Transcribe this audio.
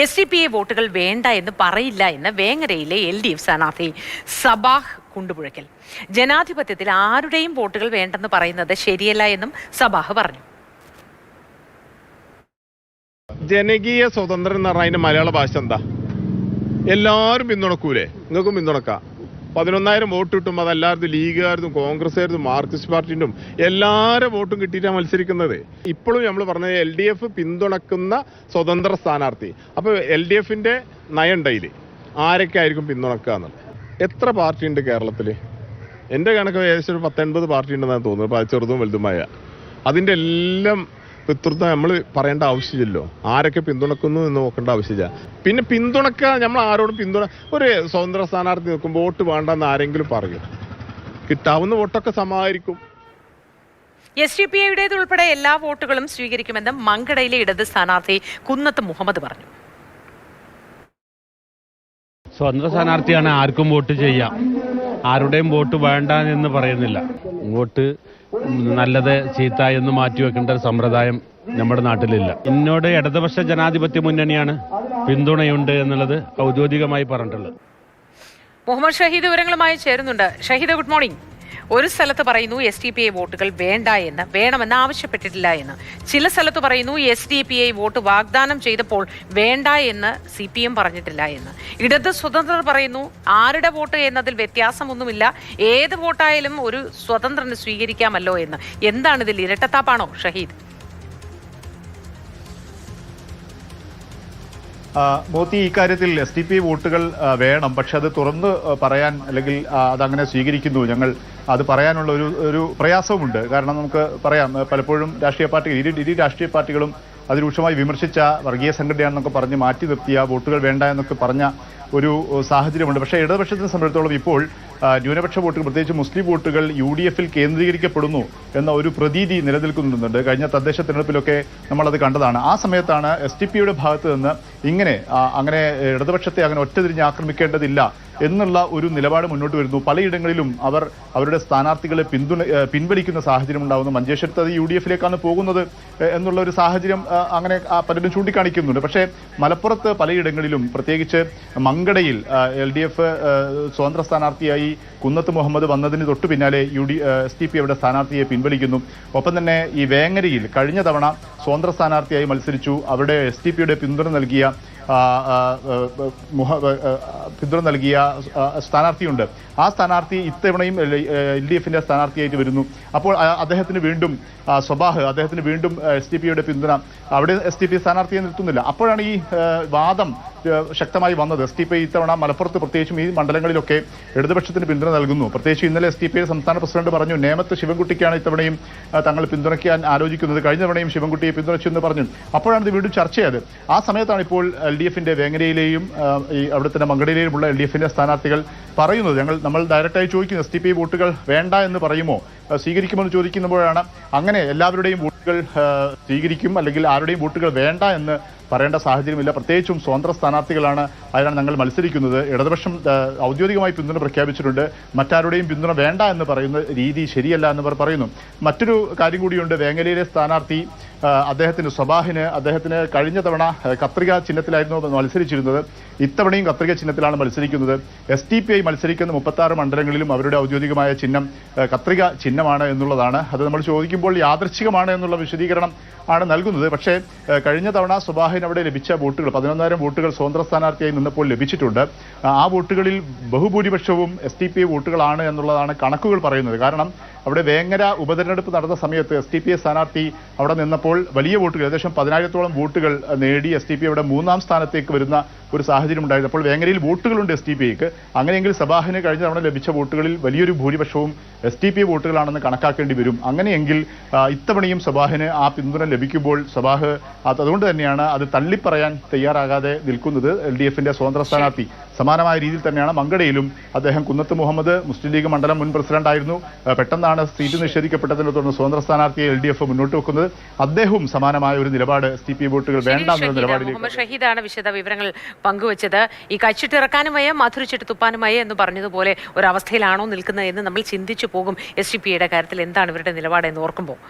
SDPI വോട്ടുകൾ വേണ്ട എന്ന് പറയില്ല എന്ന് വേങ്ങരയിലെ LDF സ്ഥാനാർത്ഥി സബാഹ് കുണ്ടുപുഴയ്ക്കൽ. ജനാധിപത്യത്തിൽ ആരുടെയും വോട്ടുകൾ വേണ്ടെന്ന് പറയുന്നത് ശരിയല്ല എന്നും സബാഹ് പറഞ്ഞു. ജനകീയ സ്വതന്ത്രം എന്ന് പറഞ്ഞാൽ അതിന്റെ മലയാള ഭാഷ എന്താ? എല്ലാവരും പിന്തുണക്കൂലേ? നിങ്ങൾക്കും പിന്തുണക്കാം. 11,000 വോട്ട് കിട്ടുമ്പോൾ അതെല്ലാവരും ലീഗുകാർക്കും കോൺഗ്രസ്സുകാർക്കും മാർക്സിസ്റ്റ് പാർട്ടിൻ്റെ എല്ലാവരും വോട്ടും കിട്ടിയിട്ടാണ് മത്സരിക്കുന്നത്. ഇപ്പോഴും നമ്മൾ പറഞ്ഞത് LDF പിന്തുണക്കുന്ന സ്വതന്ത്ര സ്ഥാനാർത്ഥി. അപ്പോൾ LDFന്റെ നയം ഉണ്ടായില്ലേ, ആരൊക്കെ ആയിരിക്കും പിന്തുണക്കുക എന്നുള്ളത്. എത്ര പാർട്ടി ഉണ്ട് കേരളത്തിൽ? എൻ്റെ കണക്ക് ഏകദേശം ഒരു 10-80 പാർട്ടി ഉണ്ടെന്നാണ് തോന്നുന്നത്, ചെറുതും വലുതുമായ. അതിൻ്റെ എല്ലാം പിതൃത്വം നമ്മൾ പറയേണ്ട ആവശ്യമില്ലല്ലോ. ആരൊക്കെ പിന്തുണക്കുന്നു എന്ന് നോക്കേണ്ട ആവശ്യമില്ല. പിന്നെ പിന്തുണക്കുക, നമ്മൾ ആരോടും ഒരു സ്വതന്ത്ര സ്ഥാനാർത്ഥി നിൽക്കുമ്പോൾ വോട്ട് വേണ്ടെന്ന് ആരെങ്കിലും പറയും, കിട്ടാവുന്ന വോട്ടൊക്കെ സമായിരിക്കും. SDPIയുടേത് ഉൾപ്പെടെ എല്ലാ വോട്ടുകളും സ്വീകരിക്കുമെന്ന് മങ്കടയിലെ ഇടത് സ്ഥാനാർത്ഥി കുന്നത്ത് മുഹമ്മദ് പറഞ്ഞു. സ്വതന്ത്ര സ്ഥാനാർത്ഥിയാണ്, ആർക്കും വോട്ട് ചെയ്യാം, ആരുടെയും വോട്ട് വേണ്ട എന്ന് പറയുന്നില്ല. വോട്ട് നല്ലത് ചീത്ത എന്ന് മാറ്റിവെക്കേണ്ട ഒരു സമ്പ്രദായം നമ്മുടെ നാട്ടിലില്ല. എന്നോട് ഇടതുപക്ഷ ജനാധിപത്യ മുന്നണിയാണ് പിന്തുണയുണ്ട് എന്നുള്ളത് ഔദ്യോഗികമായി പറഞ്ഞിട്ടുള്ളത്. മുഹമ്മദ് ഷഹീദ് വിവരങ്ങളുമായി ചേരുന്നുണ്ട്. Shahid, good morning. ഒരു സ്ഥലത്ത് പറയുന്നു SDPI വോട്ടുകൾ വേണ്ട എന്ന്, വേണമെന്ന് ആവശ്യപ്പെട്ടിട്ടില്ല എന്ന്. ചില സ്ഥലത്ത് പറയുന്നു SDPI വോട്ട് വാഗ്ദാനം ചെയ്തപ്പോൾ വേണ്ട എന്ന് CPM പറഞ്ഞിട്ടില്ല എന്ന്. ഇടത് സ്വതന്ത്രർ പറയുന്നു ആരുടെ വോട്ട് എന്നതിൽ വ്യത്യാസമൊന്നുമില്ല, ഏത് വോട്ടായാലും ഒരു സ്വതന്ത്രന് സ്വീകരിക്കാമല്ലോ എന്ന്. എന്താണ് ഇതിൽ ഇരട്ടത്താപ്പാണോ ഷഹീദ്? മോത്തി, ഇക്കാര്യത്തിൽ SDPI വോട്ടുകൾ വേണം, പക്ഷെ അത് തുറന്ന് പറയാൻ അല്ലെങ്കിൽ അതങ്ങനെ സ്വീകരിക്കുന്നു ഞങ്ങൾ അത് പറയാനുള്ള ഒരു പ്രയാസവുമുണ്ട്. കാരണം നമുക്ക് പറയാം, പലപ്പോഴും രാഷ്ട്രീയ പാർട്ടികൾ ഇരു രാഷ്ട്രീയ പാർട്ടികളും അതിരൂക്ഷമായി വിമർശിച്ച വർഗീയ സംഘടനയാണെന്നൊക്കെ പറഞ്ഞ് മാറ്റി നിർത്തിയ വോട്ടുകൾ വേണ്ട എന്നൊക്കെ പറഞ്ഞ ഒരു സാഹചര്യമുണ്ട്. പക്ഷേ ഇടതുപക്ഷത്തെ സംബന്ധിച്ചിടത്തോളം ഇപ്പോൾ ന്യൂനപക്ഷ വോട്ടുകൾ, പ്രത്യേകിച്ച് മുസ്ലിം വോട്ടുകൾ UDFൽ കേന്ദ്രീകരിക്കപ്പെടുന്നു എന്ന ഒരു പ്രതീതി നിലനിൽക്കുന്നുണ്ട്. കഴിഞ്ഞ തദ്ദേശ തെരഞ്ഞെടുപ്പിലൊക്കെ നമ്മളത് കണ്ടതാണ്. ആ സമയത്താണ് SDPIയുടെ ഭാഗത്ത് നിന്ന് അങ്ങനെ ഇടതുപക്ഷത്തെ അങ്ങനെ ഒറ്റതിരിഞ്ഞ് ആക്രമിക്കേണ്ടതില്ല എന്നുള്ള ഒരു നിലപാട് മുന്നോട്ട് വരുന്നു. പലയിടങ്ങളിലും അവരുടെ സ്ഥാനാർത്ഥികളെ പിൻവലിക്കുന്ന സാഹചര്യം ഉണ്ടാകുന്നു. മഞ്ചേശ്വരത്ത് അത് UDFിലേക്കാണ് പോകുന്നത് എന്നുള്ള ഒരു സാഹചര്യം അങ്ങനെ പലരും ചൂണ്ടിക്കാണിക്കുന്നുണ്ട്. പക്ഷേ മലപ്പുറത്ത് പലയിടങ്ങളിലും, പ്രത്യേകിച്ച് മങ്കടയിൽ LDF സ്വതന്ത്ര സ്ഥാനാർത്ഥിയായി കുന്നത്ത് മുഹമ്മദ് വന്നതിന് തൊട്ടു പിന്നാലെ SDPI അവിടെ സ്ഥാനാർത്ഥിയെ പിൻവലിക്കുന്നു. ഒപ്പം തന്നെ ഈ വേങ്ങരയിൽ കഴിഞ്ഞ തവണ സ്വതന്ത്ര സ്ഥാനാർത്ഥിയായി മത്സരിച്ചു, അവിടെ SDPIയുടെ പിന്തുണ നൽകിയ സ്ഥാനാർത്ഥിയുണ്ട്. ആ സ്ഥാനാർത്ഥി ഇത്തവണയും LDFന്റെ സ്ഥാനാർത്ഥിയായിട്ട് വരുന്നു. അപ്പോൾ അദ്ദേഹത്തിന് വീണ്ടും SDPIയുടെ പിന്തുണ, അവിടെ SDPI സ്ഥാനാർത്ഥിയെ നിർത്തുന്നില്ല. അപ്പോഴാണ് ഈ വാദം ശക്തമായി വന്നത്. SDPI ഇത്തവണ മലപ്പുറത്ത് പ്രത്യേകിച്ചും ഈ മണ്ഡലങ്ങളിലൊക്കെ ഇടതുപക്ഷത്തിന് പിന്തുണ നൽകുന്നു. പ്രത്യേകിച്ച് ഇന്നലെ SDPI സംസ്ഥാന പ്രസിഡന്റ് പറഞ്ഞു, നേമത്ത് ശിവൻകുട്ടിക്കാണ് ഇത്തവണയും തങ്ങൾ പിന്തുണയ്ക്കാൻ ആലോചിക്കുന്നത്, കഴിഞ്ഞ തവണയും ശിവൻകുട്ടിയെ പിന്തുണച്ചു എന്ന് പറഞ്ഞു. അപ്പോഴാണ് ഇത് വീണ്ടും ചർച്ചയായത്. ആ സമയത്താണ് ഇപ്പോൾ LDFന്റെ വേങ്ങരയിലെയും ഈ അവിടെ തന്നെ മങ്കടയിലെയുമുള്ള LDFന്റെ സ്ഥാനാർത്ഥികൾ പറയുന്നത്, നമ്മൾ ഡയറക്റ്റായി ചോദിക്കുന്നു SDPI വോട്ടുകൾ വേണ്ട എന്ന് പറയുമോ, സ്വീകരിക്കുമെന്ന് ചോദിക്കുമ്പോഴാണ് അങ്ങനെ എല്ലാവരുടെയും വോട്ടുകൾ സ്വീകരിക്കും അല്ലെങ്കിൽ ആരുടെയും വോട്ടുകൾ വേണ്ട എന്ന് പറയേണ്ട സാഹചര്യമില്ല. പ്രത്യേകിച്ചും സ്വതന്ത്ര സ്ഥാനാർത്ഥികളാണ്, അതിനാണ് ഞങ്ങൾ മത്സരിക്കുന്നത്. ഇടതുപക്ഷം ഔദ്യോഗികമായി പിന്തുണ പ്രഖ്യാപിച്ചിട്ടുണ്ട്, മറ്റാരുടെയും പിന്തുണ വേണ്ട എന്ന് പറയുന്ന രീതി ശരിയല്ല എന്ന് പറയുന്നു. മറ്റൊരു കാര്യം കൂടിയുണ്ട്. വേങ്ങരയിലെ സ്ഥാനാർത്ഥി അദ്ദേഹത്തിന് കഴിഞ്ഞ തവണ കത്രിക ചിഹ്നത്തിലായിരുന്നു മത്സരിച്ചിരുന്നത്, ഇത്തവണയും കത്രിക ചിഹ്നത്തിലാണ് മത്സരിക്കുന്നത്. SDPI മത്സരിക്കുന്ന 36 മണ്ഡലങ്ങളിലും അവരുടെ ഔദ്യോഗികമായ ചിഹ്നം കത്രിക ചിഹ്നമാണ് എന്നുള്ളതാണ്. അത് നമ്മൾ ചോദിക്കുമ്പോൾ യാദൃച്ഛികമാണ് എന്നുള്ള വിശദീകരണം ആണ് നൽകുന്നത്. പക്ഷേ കഴിഞ്ഞ തവണ സുബാഹിന് അവിടെ ലഭിച്ച വോട്ടുകൾ 11,000 വോട്ടുകൾ സ്വതന്ത്ര സ്ഥാനാർത്ഥിയായി നിന്നപ്പോൾ ലഭിച്ചിട്ടുണ്ട്. ആ വോട്ടുകളിൽ ബഹുഭൂരിപക്ഷവും SDPI വോട്ടുകളാണ് എന്നുള്ളതാണ് കണക്കുകൾ പറയുന്നത്. കാരണം അവിടെ വേങ്ങര ഉപതെരഞ്ഞെടുപ്പ് നടന്ന സമയത്ത് SDPI സ്ഥാനാർത്ഥി അവിടെ നിന്നപ്പോൾ വലിയ വോട്ടുകൾ, ഏകദേശം 10,000-ഓളം വോട്ടുകൾ നേടി SDPI അവിടെ 3-ാം സ്ഥാനത്തേക്ക് വരുന്ന ഒരു സാഹചര്യം ഉണ്ടായിരുന്നു. അപ്പോൾ വേങ്ങരയിൽ വോട്ടുകളുണ്ട് SDPIക്ക്. അങ്ങനെയെങ്കിൽ സബാഹിന് കഴിഞ്ഞ തവണ ലഭിച്ച വോട്ടുകളിൽ വലിയൊരു ഭൂരിപക്ഷവും SDPI വോട്ടുകളാണെന്ന് കണക്കാക്കേണ്ടി വരും. അങ്ങനെയെങ്കിൽ ഇത്തവണയും സബാഹിന് ആ പിന്തുണ ലഭിക്കുമ്പോൾ സബാഹ് അതുകൊണ്ട് തന്നെയാണ് അത് തള്ളിപ്പറയാൻ തയ്യാറാകാതെ നിൽക്കുന്നത്. LDFന്റെ സ്വതന്ത്ര സ്ഥാനാർത്ഥി സമാനമായ രീതിയിൽ തന്നെയാണ് മങ്കടയിലും അദ്ദേഹം കുന്നത്ത് മുഹമ്മദ് മുസ്ലിം ലീഗ് മണ്ഡലം മുൻ പ്രസിഡന്റായിരുന്നു. പെട്ടെന്നാണ് സീറ്റ് നിഷേധിക്കപ്പെട്ടതിനെ തുടർന്ന് സ്വതന്ത്ര സ്ഥാനാർത്ഥിയെ LDF മുന്നോട്ട് വെക്കുന്നത്. അദ്ദേഹവും സമാനമായ ഒരു നിലപാട് SDPI വോട്ടുകൾ വേണ്ട എന്നുള്ള നിലപാടിലേക്ക്. ഷഹീദാണ് വിശദ വിവരങ്ങൾ പങ്കുവച്ചത്. ഈ കഴിച്ചിട്ടിറക്കാനും വയ്യ, മധുരിച്ചിട്ട് തുപ്പാനും വയ്യ എന്ന് പറഞ്ഞതുപോലെ ഒരവസ്ഥയിലാണോ നിൽക്കുന്നത് എന്ന് നമ്മൾ ചിന്തിച്ചു പോകും. SDPIയുടെ കാര്യത്തിൽ എന്താണ് ഇവരുടെ നിലപാട് എന്ന് ഓർക്കുമ്പോൾ.